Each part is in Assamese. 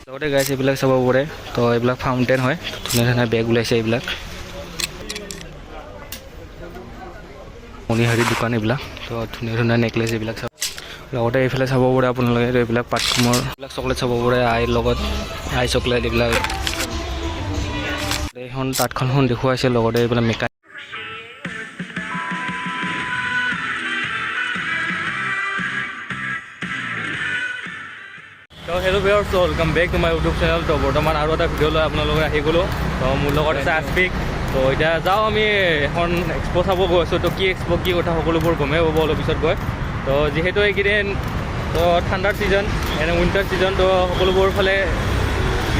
লগতে গাইছে এইবিলাক চাব পাৰে। তো এইবিলাক ফাউণ্টেন হয়, ধুনীয়া ধুনীয়া বেগ ওলাইছে এইবিলাক। মণিহাৰী দোকান এইবিলাক। তো ধুনীয়া ধুনীয়া নেকলেছ এইবিলাক চাব। লগতে এইফালে চাব পাৰে আপোনালোকে এইবিলাক পাতকুমৰ এইবিলাক চকলেট চাব পাৰে, আইৰ লগত আই চকলেট এইবিলাক। এইখন তাঁতখন দেখুৱাইছে, লগতে এইবিলাক মেকানিক। তো hello' viewers, welcome back to my YouTube channel. তো বৰ্তমান আৰু এটা ভিডিঅ' লৈ আপোনালোকে আহি গ'লোঁ। তো মোৰ লগত আছে আস্পিক। তো এতিয়া যাওঁ আমি এখন এক্সপ' চাব গৈ আছোঁ। তো কি এক্সপ' কি কথা সকলোবোৰ গমেই পাব অলপ পিছত গৈ। তো যিহেতু এইকেইদিন তো ঠাণ্ডাৰ ছিজন, এনে উইণ্টাৰ ছিজন, তো সকলোবোৰ ফালে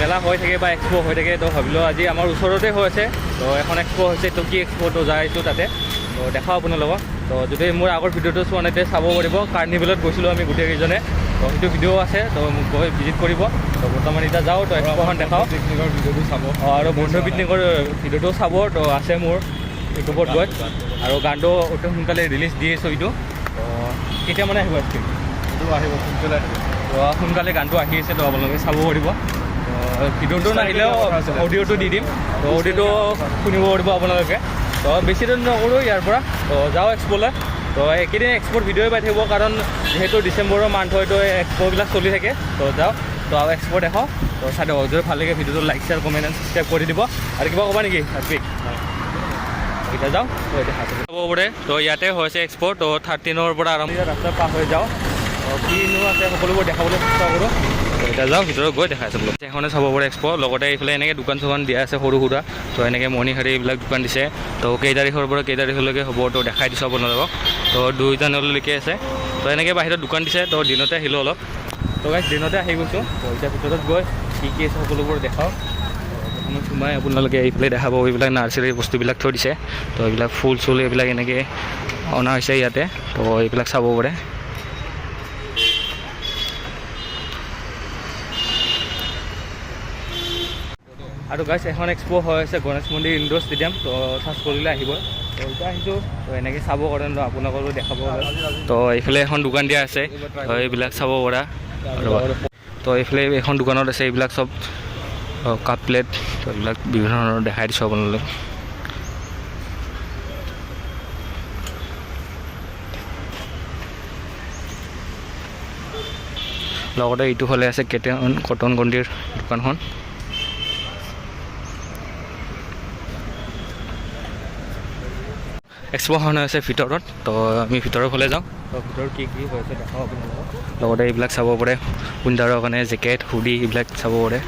মেলা হৈ থাকে বা এক্সপ' হৈ থাকে। তো ভাবিলোঁ আজি আমাৰ ওচৰতে হৈ আছে, তো এখন এক্সপ' হৈছে। তো কি এক্সপ' তো যাই আহিছোঁ তাতে। তো দেখাওঁ আপোনালোকক। তো যদি মোৰ আগৰ ভিডিঅ'টো চোৱা নাই চাব পাৰিব। কাৰ্নিভেলত গৈছিলোঁ আমি গোটেইকেইজনে। তো সেইটো ভিডিঅ' আছে, তো মোক গৈ ভিজিট কৰিব। তো বৰ্তমান এতিয়া যাওঁ, তো এক্সপ'খন দেখাওঁ। পিকনিকৰ ভিডিঅ'টো চাব আৰু বন্ধু পিকনিকৰ ভিডিঅ'টো চাব। তো আছে মোৰ ইউটিউবত গৈ, আৰু গানটো অতি সোনকালে ৰিলিজ দি আছোঁ এইটো। তো কেতিয়া মানে আহিব আস্পিক? এইটো আহিব সোনকালে আহিব। তো সোনকালে গানটো আহি আছে, তো আপোনালোকে চাব পাৰিব। ভিডিঅ'টো নাহিলেও অডিঅ'টো দি দিম। তো অডিঅ'টো শুনিব পাৰিব আপোনালোকে। তো বেছি দিন নকৰোঁ ইয়াৰ পৰা, তো যাওঁ এক্সপ'লৈ। তো এইকেইদিন এক্সপ'ৰ ভিডিঅ'ই পাই থাকিব, কাৰণ যিহেতু ডিচেম্বৰৰ মান্থ হয়তো এক্সপ'বিলাক চলি থাকে। তো যাওঁ, তো আৰু এক্সপ' দেখাওঁ। তো চাই দিয়ক, যদি ভাল লাগে ভিডিঅ'টো like share comment and subscribe কৰি দিব। আৰু কিবা ক'বা নেকি আস্পিক? এতিয়া যাওঁ, তো এতিয়া চাব পাৰে। তো ইয়াতে হৈছে এক্সপ'। তো 13ৰ পৰা আৰম্ভ ৰাস্তা পাৰ হৈ যাওঁ। কিনো আছে সকলোবোৰ দেখাবলৈ চেষ্টা কৰোঁ। এতিয়া যাওঁ, ভিতৰত গৈ দেখাই আছোঁ। এখনে চাব পাৰে এক্সপ'। লগতে এইফালে এনেকৈ দোকান চোকান দিয়া আছে সৰু সুৰা। তো এনেকৈ মণিহাৰী এইবিলাক দোকান দিছে। তো কেই তাৰিখৰ পৰা কেই তাৰিখলৈকে হ'ব, তো দেখাই দিছোঁ আপোনালোকক। তো 2 জানুৱাৰীলৈকে আছে। তো এনেকৈ বাহিৰত দোকান দিছে। তো দিনতে আহিলোঁ অলপ। তো গাইছ দিনতে আহি গৈছোঁ। তো এতিয়া ভিতৰত গৈ কি আছে সকলোবোৰ দেখাওঁ। প্ৰথমে সোমাই আপোনালোকে এইফালে দেখা পাব, এইবিলাক নাৰ্চাৰীৰ বস্তুবিলাক থৈ দিছে। তো এইবিলাক ফুল চুল এইবিলাক এনেকৈ অনা হৈছে ইয়াতে। তো এইবিলাক চাব পাৰে। আৰু গাইছ এখন এক্সপ' হৈ আছে গণেশ মন্দিৰ ইনডোৰ ষ্টেডিয়াম। তো চাৰ্চ কৰিলে আহিব। তো এতিয়া আহিছোঁ, তো এনেকৈ চাব কাৰণে আপোনালোকৰো দেখাব। তো এইফালে এখন দোকান দিয়া আছে, তো এইবিলাক চাব পৰা। তো এইফালে এখন দোকানত আছে এইবিলাক চব কাপ প্লেট। তো এইবিলাক বিভিন্ন ধৰণৰ দেখাই দিছোঁ আপোনালোক। লগতে এইটো ফালে আছে কটন গণ্ডিৰ দোকানখন। এক্সপ'খন আছে ভিতৰত। তো আমি ভিতৰৰ ফালে যাওঁ। তো ভিতৰত কি কি হৈছে দেখাওঁ আপোনালোকক। লগতে এইবিলাক চাব পাৰে, উইণ্টাৰৰ কাৰণে জেকেট হুডি এইবিলাক চাব পাৰে।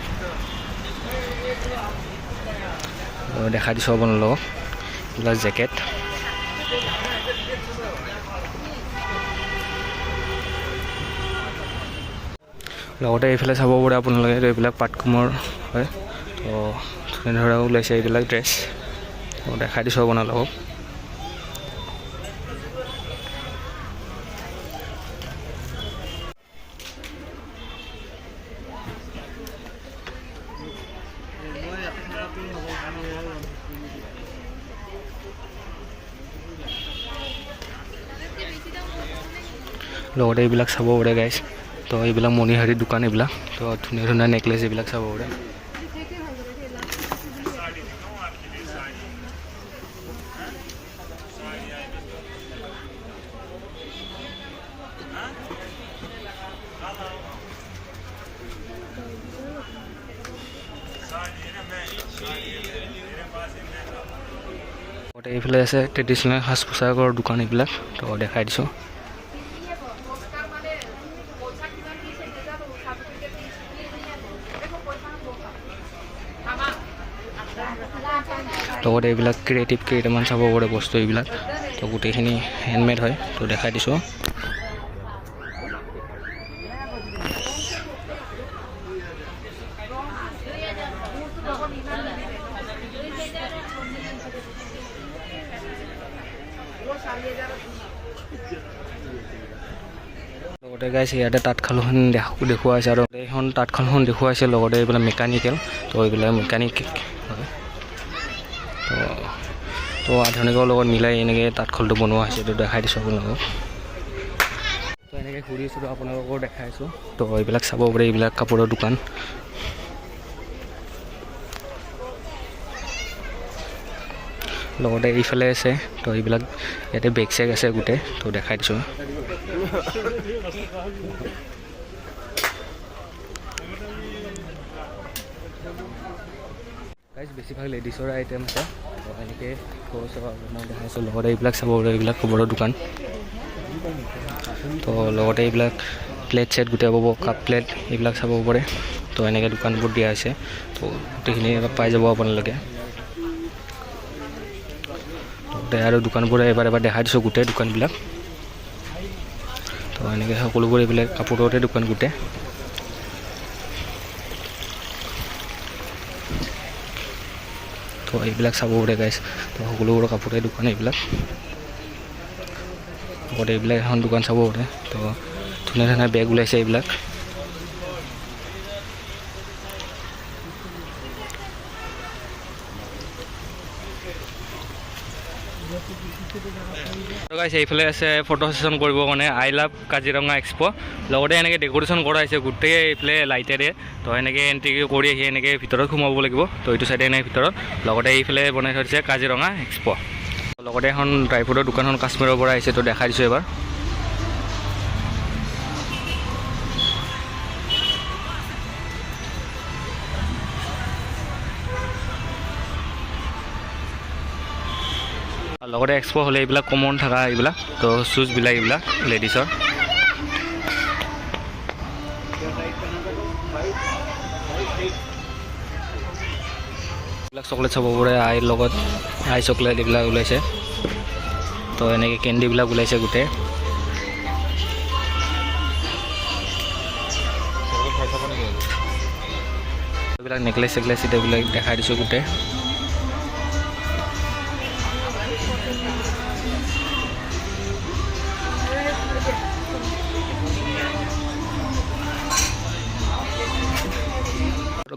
দেখাই দিছোঁ আপোনালোকক এইবিলাক জেকেট। লগতে এইফালে চাব পাৰে আপোনালোকে, এইবিলাক পাতকুমৰ হয়। তো তেনেদৰে ওলাইছে এইবিলাক ড্ৰেছ। তো দেখাই দিছোঁ আপোনালোকক। লগতে এইবিলাক চাব পাৰে গাইছ। তো এইবিলাক মণিহাৰী দোকান এইবিলাক। তো ধুনীয়া ধুনীয়া নেকলেছ এইবিলাক চাব পাৰে। এইফালে আছে ট্ৰেডিশ্যনেল সাজ পোছাকৰ দোকান এইবিলাক। তো দেখাই দিছোঁ। লগতে এইবিলাক ক্ৰিয়েটিভ কেইটামান চাব পাৰে বস্তু এইবিলাক। তো গোটেইখিনি হেণ্ডমেড হয়। তো দেখাই দিছোঁ। লগতে গাইছে ইয়াতে তাঁতশালখন দেখুওৱা হৈছে, আৰু এইখন তাঁতশালখন দেখুৱাইছে। লগতে এইবিলাক মেকানিকেল। তো এইবিলাক মেকানিক হয়। তো আধুনিকৰ লগত মিলাই এনেকৈ তাঁতশালটো বনোৱা হৈছে। তো দেখাই দিছোঁ আপোনালোকক। তো এনেকৈ ঘূৰি আছোঁ, আপোনালোককো দেখাইছোঁ। তো এইবিলাক চাব পাৰে, এইবিলাক কাপোৰৰ দোকান। লগতে এইফালে আছে তো এইবিলাক ইয়াতে বেগ চেগ আছে গোটেই তো দেখাই দিছোঁ গাইজ বেছিভাগ লেডিছৰ আইটেম আছে তো এনেকৈ মই দেখাইছোঁ লগতে এইবিলাক চাব পাৰে এইবিলাক খবৰৰ দোকান তো লগতে এইবিলাক প্লেট চেট গোটেই পাব কাপ প্লেট এইবিলাক চাব পাৰে তো এনেকৈ দোকানবোৰ দিয়া হৈছে তো গোটেইখিনি পাই যাব আপোনালোকে আৰু দোকানবোৰ এবাৰ দেখাই দিছোঁ গোটেই দোকানবিলাক তো এনেকৈ সকলোবোৰ এইবিলাক কাপোৰতে দোকান গোটেই তো এইবিলাক চাব পাৰে গাইজ তো সকলোবোৰ কাপোৰে দোকান এইবিলাক লগতে এইবিলাক এখন দোকান চাব পাৰে তো ধুনীয়া ধুনীয়া বেগ ওলাইছে এইবিলাক গাইজ এইফালে আছে ফটো সেশ্যন কৰিবৰ কাৰণে আই লাভ কাজিৰঙা এক্সপ' লগতে এনেকৈ ডেক'ৰেশ্যন কৰা হৈছে গোটেই এইফালে লাইটেৰে তো এনেকৈ এণ্ট্ৰি কৰি আহি এনেকৈ ভিতৰত সোমাব লাগিব তো এইটো চাইডে নাই ভিতৰত লগতে এইফালে বনাই থৈ দিছে কাজিৰঙা এক্সপ' লগতে এখন ড্ৰাই ফ্ৰুটৰ দোকানখন কাশ্মীৰৰ পৰা আহিছে তো দেখাই দিছোঁ এবাৰ লগতে এক্সপ' হ'লে এইবিলাক কমন থকা এইবিলাক তো শ্বুজবিলাক এইবিলাক লেডিছৰ এইবিলাক চকলেট চাব পাৰে আইৰ লগত আই চকলেট এইবিলাক ওলাইছে তো এনেকৈ কেণ্ডিবিলাক ওলাইছে গোটেই এইবিলাক নেকলেছ চেকলেছ এইবিলাক দেখাই দিছোঁ গোটেই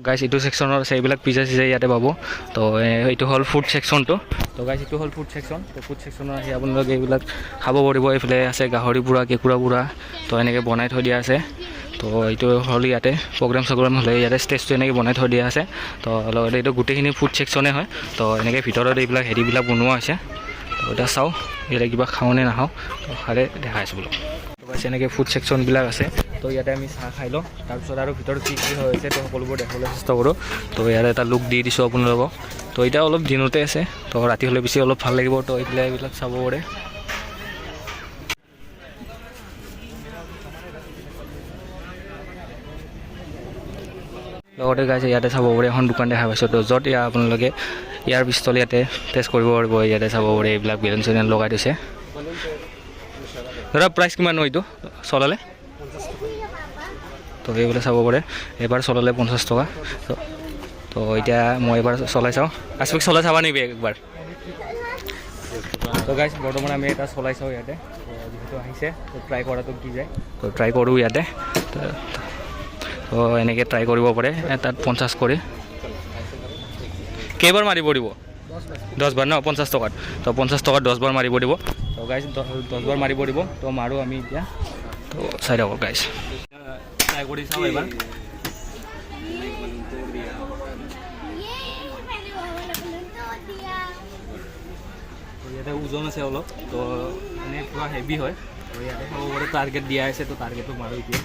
গাইজ এইটো ছেকশ্যনৰ আছে এইবিলাক পিজ্জা চিজা ইয়াতে পাব তো এইটো হ'ল ফুড ছেকশ্যনটো তো গাইজ এইটো হ'ল ফুড ছেকশ্যন তো ফুড ছেকশ্যনত আহি আপোনালোকে এইবিলাক খাব পাৰিব এইফালে আছে গাহৰি পুৰা কেঁকুৰা পুৰা তো এনেকৈ বনাই থৈ দিয়া আছে তো এইটো হ'ল ইয়াতে প্ৰগ্ৰাম চগ্ৰাম হ'লে ইয়াতে ষ্টেজটো এনেকৈ বনাই থৈ দিয়া আছে তো লগতে এইটো গোটেইখিনি ফুড ছেকশ্যনে হয় তো এনেকৈ ভিতৰত এইবিলাক হেৰিবিলাক বনোৱা হৈছে তো এতিয়া চাওঁ ইয়াতে কিবা খাওঁ নে নাখাওঁ তো খালে দেখাইছোঁ বোলো তো গাইজ এনেকৈ ফুড ছেকশ্যনবিলাক আছে তো ইয়াতে আমি চাহ খাই লওঁ তাৰপিছত আৰু ভিতৰত কি কি হৈ আছে তো সকলোবোৰ দেখাবলৈ চেষ্টা কৰোঁ তো ইয়াতে এটা লুক দি দিছোঁ আপোনালোকক তো এতিয়া অলপ দিনতে আছে তো ৰাতি হ'লে বেছি অলপ ভাল লাগিব তো এইবিলাক এইবিলাক চাব পাৰে লগতে গাইছে ইয়াতে চাব পাৰে এখন দোকান দেখা পাইছোঁ তো য'ত ইয়াৰ আপোনালোকে ইয়াৰ পিষ্টল ইয়াতে টেষ্ট কৰিব পাৰিব ইয়াতে চাব পাৰে এইবিলাক বেলুন চেলুন লগাই দিছে দাদা প্ৰাইচ কিমান হয় এইটো চলালে তো এইবিলাক চাব পাৰে এবাৰ চলালে 50 টকা তো এতিয়া মই এবাৰ চলাই চাওঁ আজপিক চলাই চাবা নেকি একবাৰ তো গাইজ বৰ্তমান আমি এটা চলাই চাওঁ ইয়াতে যিহেতু আহিছে তো ট্ৰাই কৰাটো কি যায় তো ট্ৰাই কৰোঁ ইয়াতে তো এনেকৈ ট্ৰাই কৰিব পাৰে তাত 50 কৰি কেইবাৰ মাৰিব দিব 10 বাৰ ন 50 টকাত তো 50 টকাত 10 বাৰ মাৰিব দিব তো গাইজ 10 বাৰ মাৰিব দিব তো মাৰোঁ আমি এতিয়া তো চাই থাকক গাইজ ট্ৰাই কৰি চাওঁ এবাৰ ইয়াতে ওজন আছে অলপ তো এনে পুৰা হেভি হয় তো ইয়াতে সবৰে টাৰ্গেট দিয়া আছে তো টাৰ্গেটটো মাৰোঁ এতিয়া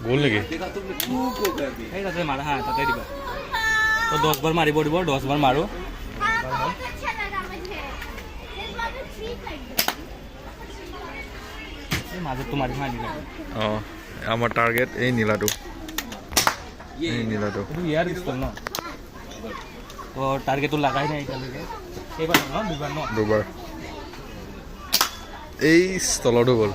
গ'ল নেকি সেই তাতে মাৰা হা তাতে দিবা তো 10 বাৰ মাৰিব দিব 10 বাৰ মাৰোঁ মাজতটো মাৰি মাৰি দিলা অঁ আমাৰ টাৰ্গেট এই নীলাটো ইয়াৰ পিষ্টল ন তো টাৰ্গেটটো লাগাই নাই এতিয়ালৈকে এইবাৰ ন দুবাৰ এই স্থলতো গ'ল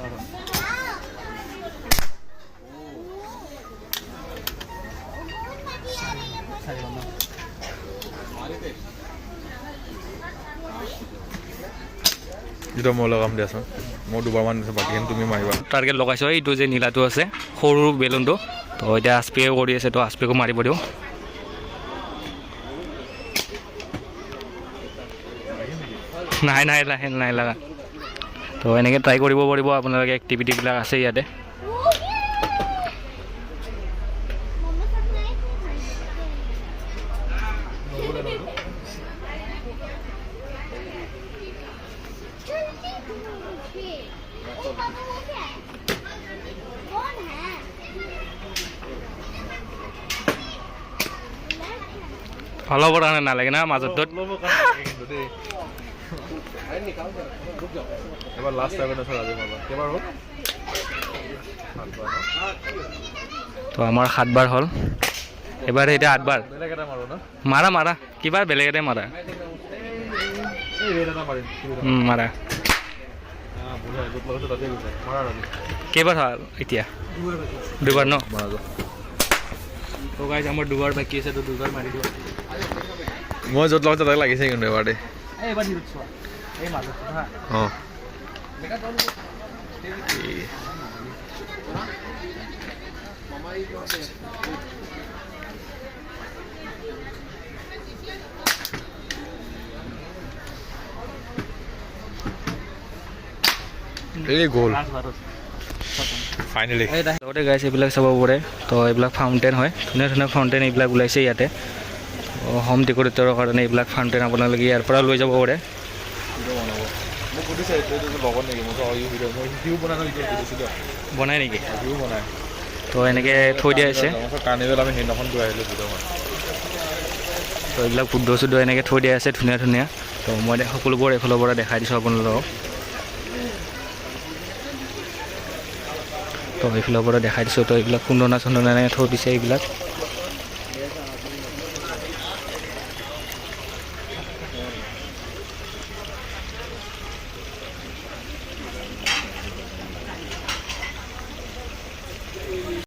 যেটা মই লগাম দিয়াচোন মই দুবাৰমান দিছোঁ বাকীখিনি তুমি মাৰিবা টাৰ্গেট লগাইছোঁ এইটো যে নীলাটো আছে সৰু বেলুনটো তো এতিয়া আস্পেও কৰি আছে তো আস্পেকো মাৰিব দিওঁ নাই লগা তো এনেকৈ ট্ৰাই কৰিব পাৰিব আপোনালোকে এক্টিভিটিবিলাক আছে ইয়াতে ভাল হ'ব কাৰণে নালাগে না মাজত এবাৰ লাষ্ট টাইম আছে আজি মালা কেইবাৰ হ'ল তো আমাৰ 7 বাৰ হ'ল এবাৰ এটা 8 বাৰ বেলেগ এটা মাৰো না মাৰা মাৰা কিবা বেলেগ এটা মাৰা এই ৰেড এটা মাৰিম মাৰা বুঢ়া য'ত লগাইছে তাতে গৈছে মাৰা ৰাজি কেইবাৰ হ'ল এতিয়া দুবাৰ ন মাৰা যাওক তো গাইজ আমাৰ দুবাৰ বাকী আছে তো দুবাৰ মাৰি দিওঁ মই য'ত লগাইছে তাতে লাগিছে কিন্তু এবাৰ দেই এইবাৰ দিওঁ চোৱা এই মাজত হা অঁ এই গ'ল ফাইনেলি লগতে গাইছ এইবিলাক চাব পাৰে তো এইবিলাক ফাউণ্টেইন হয় ধুনীয়া ধুনীয়া ফাউণ্টেইন এইবিলাক ওলাইছে ইয়াতে হোম ডেক'ৰেটৰৰ কাৰণে এইবিলাক ফাউণ্টেইন আপোনালোকে ইয়াৰ পৰা লৈ যাব পাৰে মোক সুধিছে লগত নেকি মই ভিডিঅ' মই ভিডিঅ' বনাই ভিডিঅ' সুধিছিলোঁ বনাই নেকি ভিডিঅ' বনাই তো এনেকৈ থৈ দিয়া হৈছে কাৰ্নিভেল আমি সেইদিনাখন গৈ আহিলোঁ ভিডিঅ' বনাই তো এইবিলাক ফুড চুড এনেকৈ থৈ দিয়া আছে ধুনীয়া ধুনীয়া তো মই সকলোবোৰ এইফালৰ পৰা দেখাই দিছোঁ আপোনালোকক তো এইফালৰ পৰা দেখাই দিছোঁ তো এইবিলাক খুন্দনা চন্দনা এনেকৈ থৈ দিছে এইবিলাক